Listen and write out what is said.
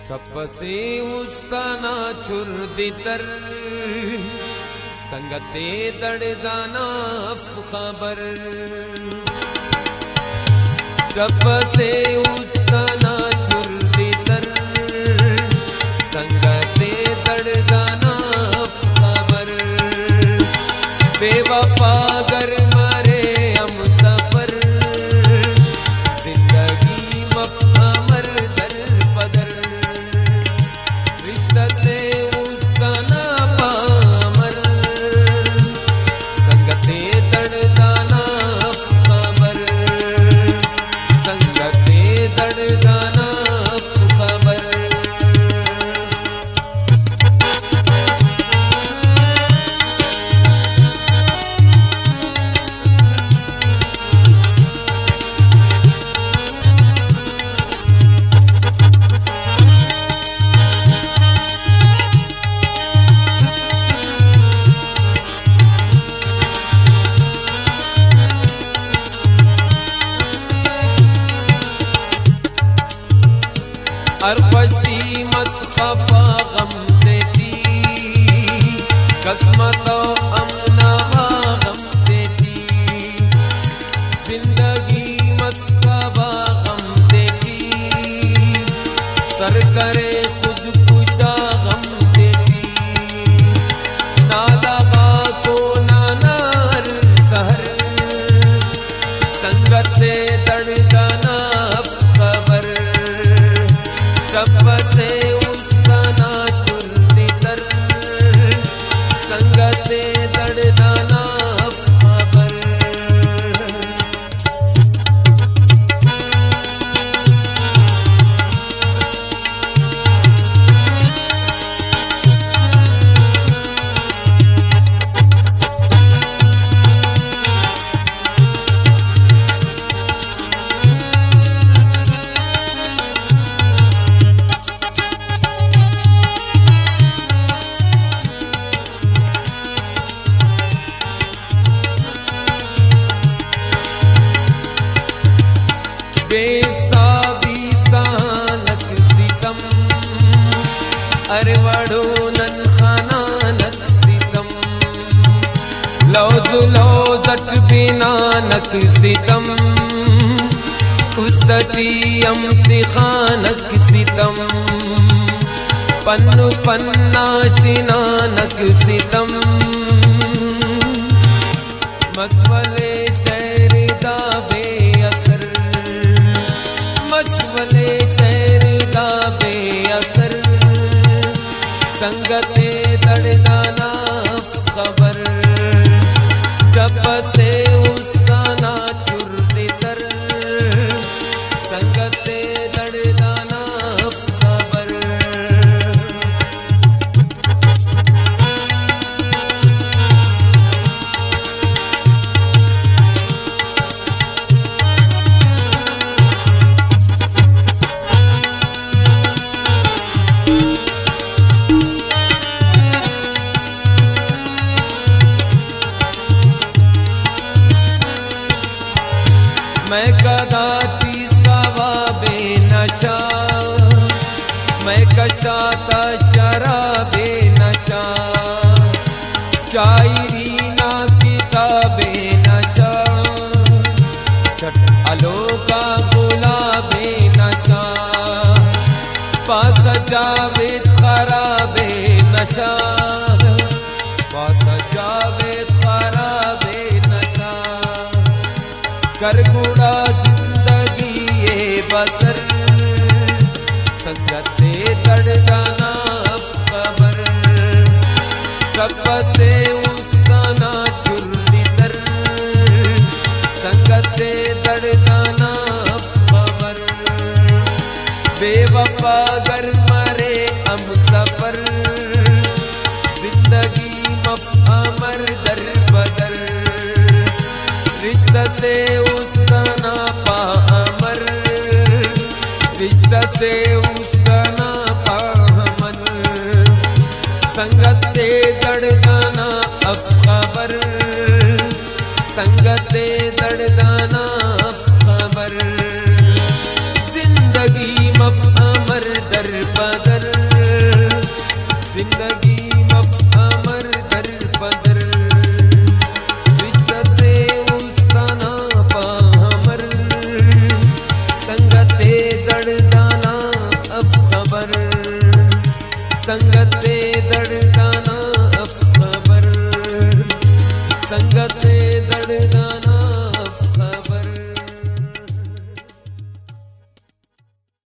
छपसे उसताना चुरदितर संगते दड़दाना खबर छपसे उसताना चुरदितर संगते दड़दाना खबर बेवफा गर मरे हम सफर जिंदगी मफहमर दर बदर रिश्ता से उसका ना पामर संगते दर्दाना खबर संगते दर्दाना खबर अरफसी मसखफा गम देती किस्मत अमनवा गम देती जिंदगी मसखफा गम देती सर करे खुद कुशा गम देती नालगा को नानार सहर संगते दड़दाना खबर तब से उसका ना चुरदितर संगते दड़दाना खबर बेसाबी सानक सितम अरवड़ो नन खाना नक सितम लौजुलो जट बिना नक सितम उस्तटी अम्तिखानक सितम पन्नु पन्ना शिना नक सितम मसवले शहरदा बेअसर मसवले शहरदा बेअसर संगते दड़दाना खबर जब से उसका ना चुरदितर संगते दड़दाना खबर मैं कदाती सवा बेनशा मैं कशाता शराबे नशा शायरी ना किताबे नशा छठ अलोका गुलाबे नशा पास जावेद खराबे नशा पास जावेद खराबे नशा कर गुड़ा जिंदगी ये बसर संगते दड़दाना खबर रब से उसका ना चुरदितर संगते दड़दाना खबर बेवफा गर मरे हम सफर जिंदगी मफहमर दर बदर रिश्ता से उसका ना पामर रिश्ता से उसका ना पामन संगते दड़दाना खबर संगते दड़दाना खबर जिंदगी मफहमर दर पदर जिंदगी मफ अमर दर पदर रिश्ता से उसका ना पामर संगते दर्दाना अब खबर संगते दर्दाना अब खबर संगते दर्दाना